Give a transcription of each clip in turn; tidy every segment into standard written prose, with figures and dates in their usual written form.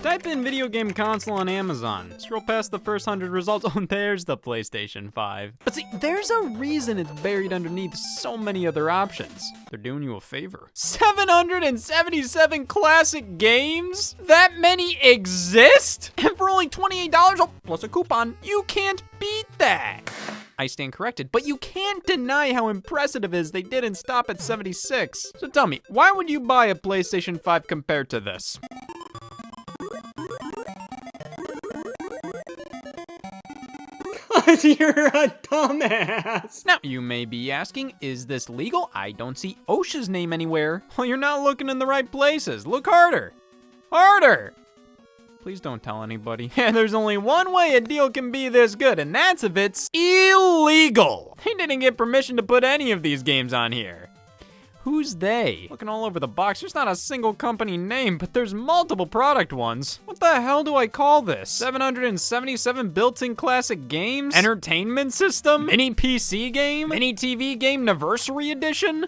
Type in video game console on Amazon. Scroll past the first 100 results. Oh, there's the PlayStation 5. But see, there's a reason it's buried underneath so many other options. They're doing you a favor. 777 classic games? That many exist? And for only $28, oh, plus a coupon, you can't beat that. I stand corrected, but you can't deny how impressive it is they didn't stop at 76. So tell me, why would you buy a PlayStation 5 compared to this? You're a dumbass. Now, you may be asking, is this legal? I don't see OSHA's name anywhere. Well, you're not looking in the right places. Look harder. Harder. Please don't tell anybody. Yeah, there's only one way a deal can be this good, and that's if it's illegal. They didn't get permission to put any of these games on here. Who's they? Looking all over the box, there's not a single company name, but there's multiple product ones. What the hell do I call this? 777 built-in classic games? Entertainment system? Mini PC game? Mini TV game anniversary edition?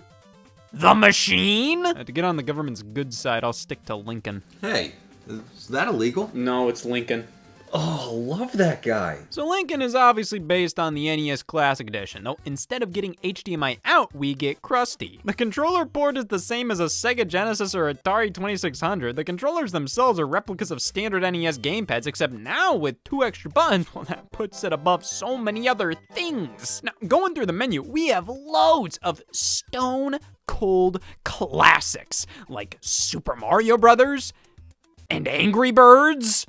The Machine? To get on the government's good side, I'll stick to Lincoln. Hey, is that illegal? No, it's Lincoln. Oh, love that guy. So Lincoln is obviously based on the NES Classic Edition, though instead of getting HDMI out, we get Krusty. The controller port is the same as a Sega Genesis or Atari 2600. The controllers themselves are replicas of standard NES gamepads, except now with 2 extra buttons. Well, that puts it above so many other things. Now, going through the menu, we have loads of stone cold classics, like Super Mario Brothers and Angry Birds.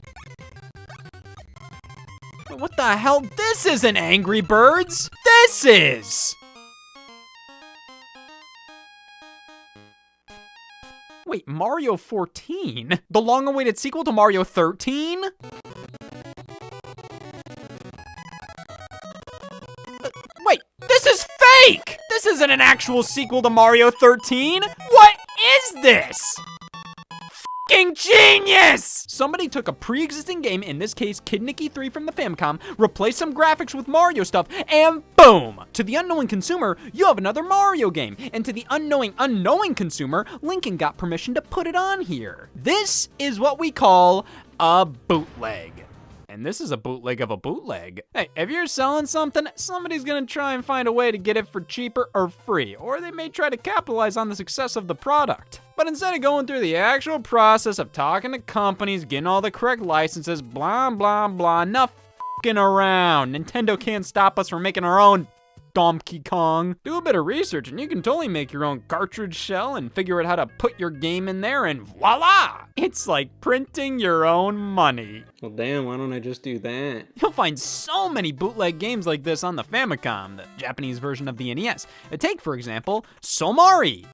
What the hell? This isn't Angry Birds! This is! Wait, Mario 14? The long-awaited sequel to Mario 13? Wait, this is fake! This isn't an actual sequel to Mario 13! What is this? Genius! Somebody took a pre-existing game, in this case Kid Nicky 3 from the Famicom, replaced some graphics with Mario stuff, and boom! To the unknowing consumer, you have another Mario game. And to the unknowing consumer, Lincoln got permission to put it on here. This is what we call a bootleg. And this is a bootleg of a bootleg. Hey, if you're selling something, somebody's gonna try and find a way to get it for cheaper or free, or they may try to capitalize on the success of the product. But instead of going through the actual process of talking to companies, getting all the correct licenses, blah, blah, blah, enough f***ing around. Nintendo can't stop us from making our own Donkey Kong. Do a bit of research and you can totally make your own cartridge shell and figure out how to put your game in there and voila! It's like printing your own money. Well, damn, why don't I just do that? You'll find so many bootleg games like this on the Famicom, the Japanese version of the NES. Take, for example, Somari.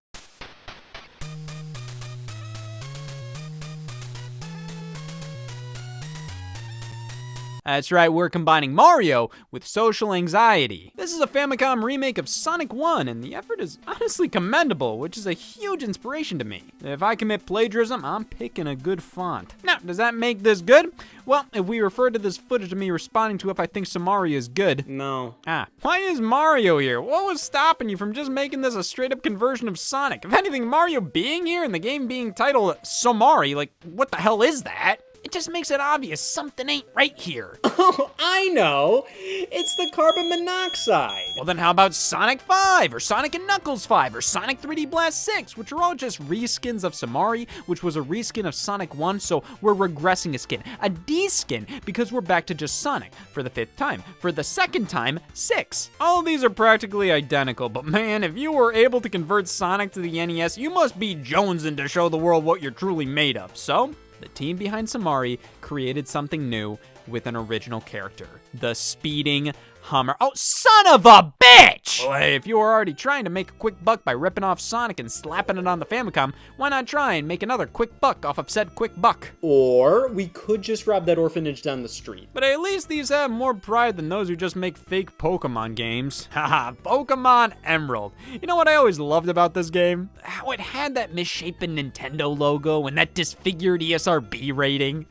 That's right, we're combining Mario with social anxiety. This is a Famicom remake of Sonic 1, and the effort is honestly commendable, which is a huge inspiration to me. If I commit plagiarism, I'm picking a good font. Now, does that make this good? Well, if we refer to this footage of me responding to if I think Somari is good. No. Why is Mario here? What was stopping you from just making this a straight-up conversion of Sonic? If anything, Mario being here and the game being titled Somari, like, what the hell is that? It just makes it obvious something ain't right here. Oh, I know. It's the carbon monoxide. Well, then how about Sonic 5, or Sonic & Knuckles 5, or Sonic 3D Blast 6, which are all just reskins of Somari, which was a reskin of Sonic 1, so we're regressing a skin. A D-skin, because we're back to just Sonic, for the 5th time. For the 2nd time, 6. All of these are practically identical, but man, if you were able to convert Sonic to the NES, you must be jonesing to show the world what you're truly made of. So, the team behind Somari created something new with an original character. The speeding Hummer. Oh, son of a bitch! Well, hey, if you were already trying to make a quick buck by ripping off Sonic and slapping it on the Famicom, why not try and make another quick buck off of said quick buck? Or we could just rob that orphanage down the street. But at least these have more pride than those who just make fake Pokemon games. Haha, Pokemon Emerald. You know what I always loved about this game? How it had that misshapen Nintendo logo and that disfigured ESRB rating.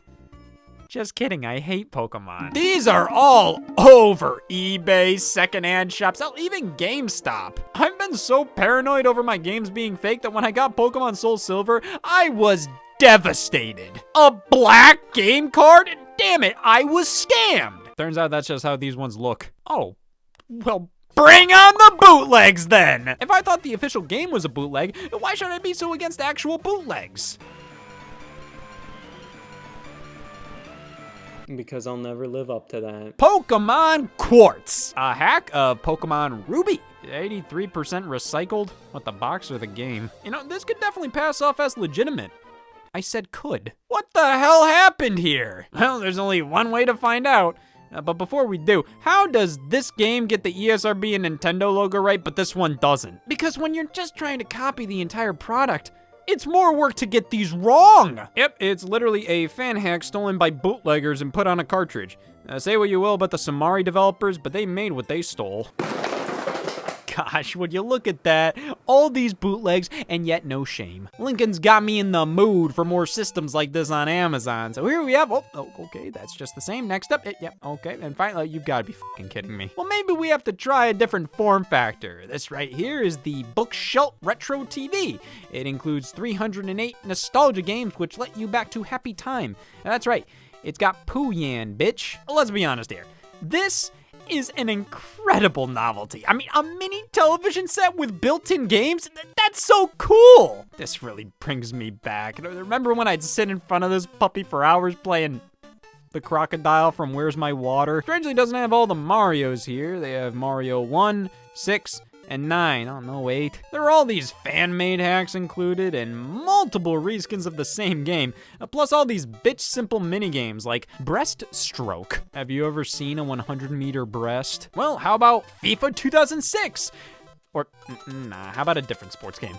Just kidding, I hate Pokemon. These are all over eBay, secondhand shops, hell, even GameStop. I've been so paranoid over my games being fake that when I got Pokemon Soul Silver, I was devastated. A black game card? Damn it, I was scammed. Turns out that's just how these ones look. Oh, well, bring on the bootlegs then! If I thought the official game was a bootleg, why should I be so against actual bootlegs? Because I'll never live up to that. Pokemon Quartz, a hack of Pokemon Ruby. 83% recycled? What, the box or the game? You know, this could definitely pass off as legitimate. I said could. What the hell happened here? Well, there's only one way to find out. But before we do, how does this game get the ESRB and Nintendo logo right, but this one doesn't? Because when you're just trying to copy the entire product, it's more work to get these wrong. Yep, it's literally a fan hack stolen by bootleggers and put on a cartridge. Say what you will about the Samari developers, but they made what they stole. Gosh, would you look at that? All these bootlegs and yet no shame. Lincoln's got me in the mood for more systems like this on Amazon. So here we have, oh okay, that's just the same. Next up, yep, okay, and finally, you've gotta be fucking kidding me. Well, maybe we have to try a different form factor. This right here is the Bookshelf Retro TV. It includes 308 nostalgia games, which let you back to happy time. And that's right, it's got Pooh-Yan, bitch. Let's be honest here. This is an incredible novelty. I mean, a mini television set with built-in games? That's so cool! This really brings me back. Remember when I'd sit in front of this puppy for hours playing the crocodile from Where's My Water? Strangely, it doesn't have all the Marios here. They have Mario 1, 6, and 9. Oh, no, 8. There are all these fan-made hacks included and multiple reskins of the same game, plus all these bitch-simple minigames like breaststroke. Have you ever seen a 100-meter breast? Well, how about FIFA 2006? Or, nah, how about a different sports game?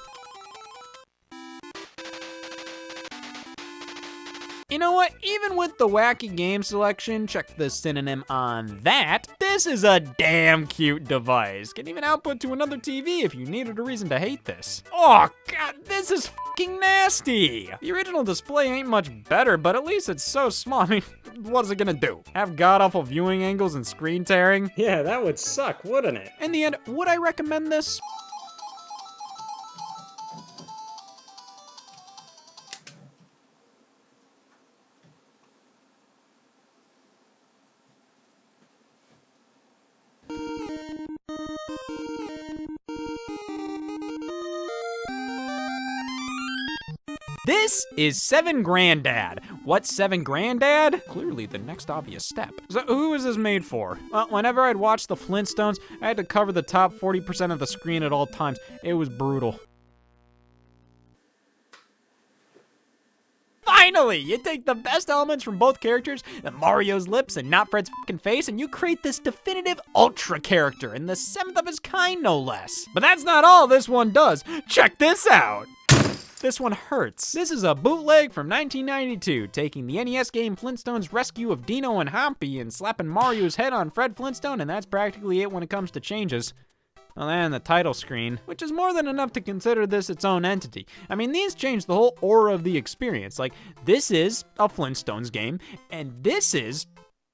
You know what? Even with the wacky game selection, check the synonym on that, this is a damn cute device. Can even output to another TV if you needed a reason to hate this. Oh god, this is fucking nasty. The original display ain't much better, but at least it's so small. I mean, what is it gonna do? Have god-awful viewing angles and screen tearing? Yeah, that would suck, wouldn't it? In the end, would I recommend this? This is 7 Granddad. What's 7 Granddad? Clearly the next obvious step. So who is this made for? Well, whenever I'd watch the Flintstones, I had to cover the top 40% of the screen at all times. It was brutal. Finally, you take the best elements from both characters, Mario's lips and not Fred's fucking face, and you create this definitive ultra character in the 7th of his kind, no less. But that's not all this one does. Check this out. This one hurts. This is a bootleg from 1992, taking the NES game Flintstone's rescue of Dino and Hoppy and slapping Mario's head on Fred Flintstone, and that's practically it when it comes to changes. Well, and the title screen, which is more than enough to consider this its own entity. I mean, these change the whole aura of the experience. Like, this is a Flintstones game, and this is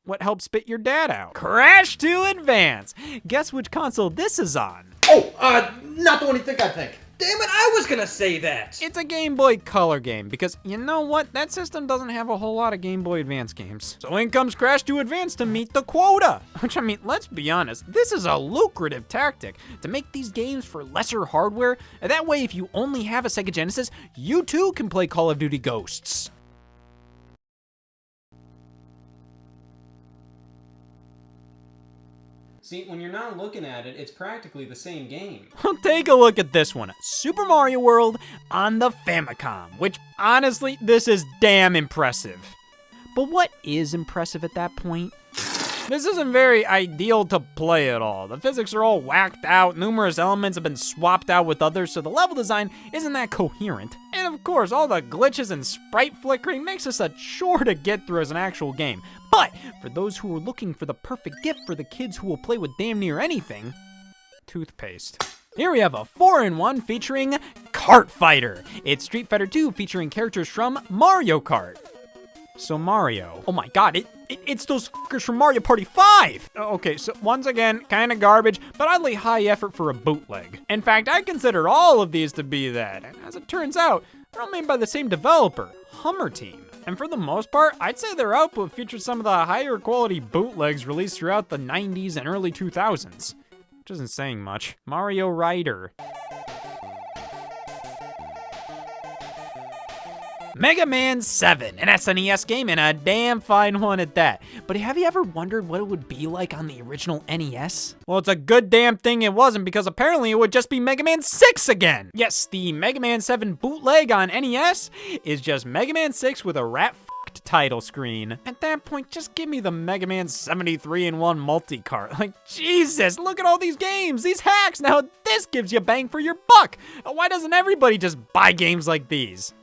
what helps spit your dad out. Crash to Advance! Guess which console this is on? Oh, not the one you think I think. Damn it, I was gonna say that! It's a Game Boy Color game, because you know what? That system doesn't have a whole lot of Game Boy Advance games. So in comes Crash to Advance to meet the quota. Which, I mean, let's be honest, this is a lucrative tactic to make these games for lesser hardware. And that way, if you only have a Sega Genesis, you too can play Call of Duty Ghosts. See, when you're not looking at it, it's practically the same game. Well, take a look at this one. Super Mario World on the Famicom, which honestly, this is damn impressive. But what is impressive at that point? This isn't very ideal to play at all. The physics are all whacked out, numerous elements have been swapped out with others, so the level design isn't that coherent. And of course, all the glitches and sprite flickering makes this a chore to get through as an actual game. But for those who are looking for the perfect gift for the kids who will play with damn near anything, toothpaste. Here we have a 4-in-1 featuring Kart Fighter. It's Street Fighter 2 featuring characters from Mario Kart. So Mario, oh my god, it's those fuckers from Mario Party 5! Okay, so once again, kinda garbage, but oddly high effort for a bootleg. In fact, I consider all of these to be that, and as it turns out, they're all made by the same developer, Hummer Team. And for the most part, I'd say their output featured some of the higher quality bootlegs released throughout the 90s and early 2000s. Which isn't saying much. Mario Rider. Mega Man 7, an SNES game and a damn fine one at that. But have you ever wondered what it would be like on the original NES? Well, it's a good damn thing it wasn't, because apparently it would just be Mega Man 6 again. Yes, the Mega Man 7 bootleg on NES is just Mega Man 6 with a rat-fucked title screen. At that point, just give me the Mega Man 73-in-1 multi-cart. Like, Jesus, look at all these games, these hacks. Now this gives you bang for your buck. Why doesn't everybody just buy games like these?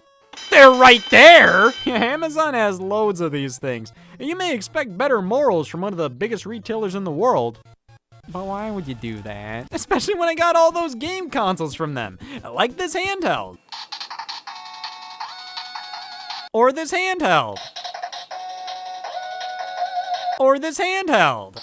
They're right there! Amazon has loads of these things, and you may expect better morals from one of the biggest retailers in the world. But why would you do that? Especially when I got all those game consoles from them, like this handheld. Or this handheld. Or this handheld.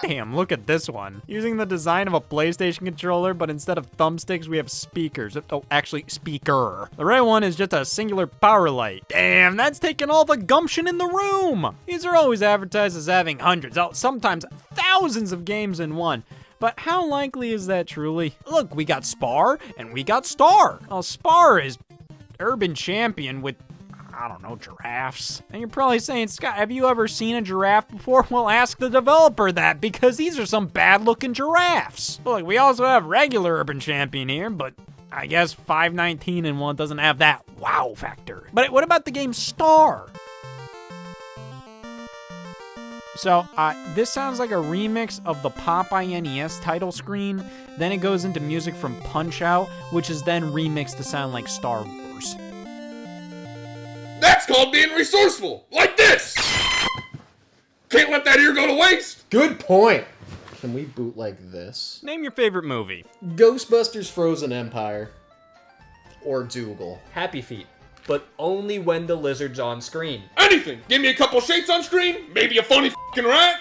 Damn, look at this one. Using the design of a PlayStation controller, but instead of thumbsticks, we have speakers. Oh, actually, speaker. The right one is just a singular power light. Damn, that's taking all the gumption in the room. These are always advertised as having hundreds, sometimes thousands of games in one. But how likely is that truly? Look, we got Spar, and we got Star. Well, Spar is urban champion with, I don't know, giraffes. And you're probably saying, Scott, have you ever seen a giraffe before? Well, ask the developer that, because these are some bad-looking giraffes. Look, we also have regular Urban Champion here, but I guess 519-in-1 doesn't have that wow factor. But what about the game Star? So, this sounds like a remix of the Popeye NES title screen. Then it goes into music from Punch-Out, which is then remixed to sound like Star Wars. That's called being resourceful, like this! Can't let that ear go to waste! Good point. Can we bootleg this? Name your favorite movie. Ghostbusters Frozen Empire. Or Dougal. Happy Feet. But only when the lizard's on screen. Anything! Give me a couple shapes on screen, maybe a funny f***ing rat!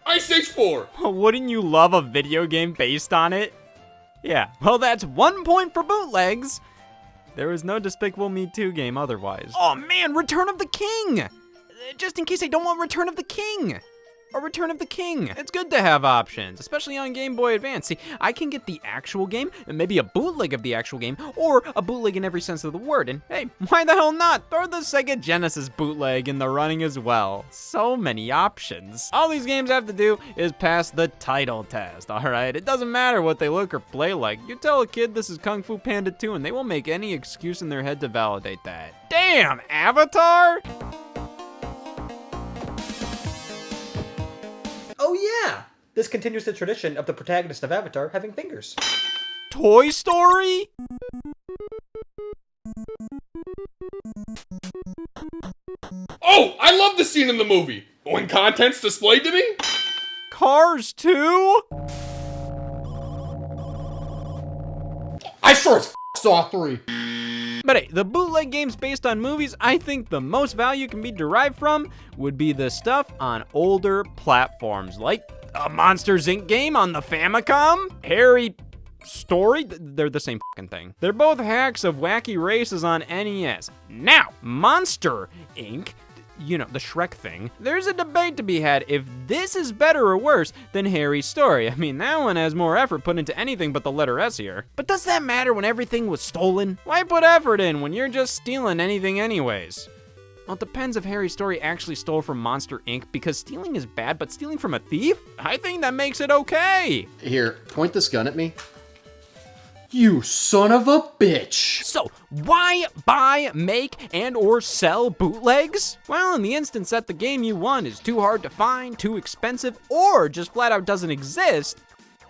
Ice Age 4! Wouldn't you love a video game based on it? Yeah, well, that's 1 point for bootlegs. There was no Despicable Me 2 game otherwise. Oh man, Return of the King! Just in case I don't want Return of the King. Or Return of the King. It's good to have options, especially on Game Boy Advance. See, I can get the actual game, and maybe a bootleg of the actual game, or a bootleg in every sense of the word. And hey, why the hell not? Throw the Sega Genesis bootleg in the running as well. So many options. All these games have to do is pass the title test, alright? It doesn't matter what they look or play like. You tell a kid this is Kung Fu Panda 2, and they will make any excuse in their head to validate that. Damn, Avatar? Oh yeah! This continues the tradition of the protagonist of Avatar having fingers. Toy Story? Oh, I love the scene in the movie! When content's displayed to me? Cars 2? I sure as saw 3. But hey, the bootleg games based on movies, I think the most value can be derived from would be the stuff on older platforms, like a Monsters Inc. game on the Famicom, Harry Story, they're the same fucking thing. They're both hacks of wacky races on NES. Now, Monster Inc., you know, the Shrek thing, there's a debate to be had if this is better or worse than Harry's Story. I mean, that one has more effort put into anything but the letter S here. But does that matter when everything was stolen? Why put effort in when you're just stealing anything anyways? Well, it depends if Harry's Story actually stole from Monster Inc., because stealing is bad, but stealing from a thief? I think that makes it okay. Here, point this gun at me. You son of a bitch! So, why buy, make, and or sell bootlegs? Well, in the instance that the game you want is too hard to find, too expensive, or just flat out doesn't exist,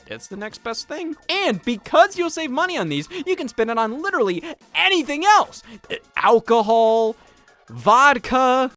it's the next best thing. And because you'll save money on these, you can spend it on literally anything else. Alcohol, vodka,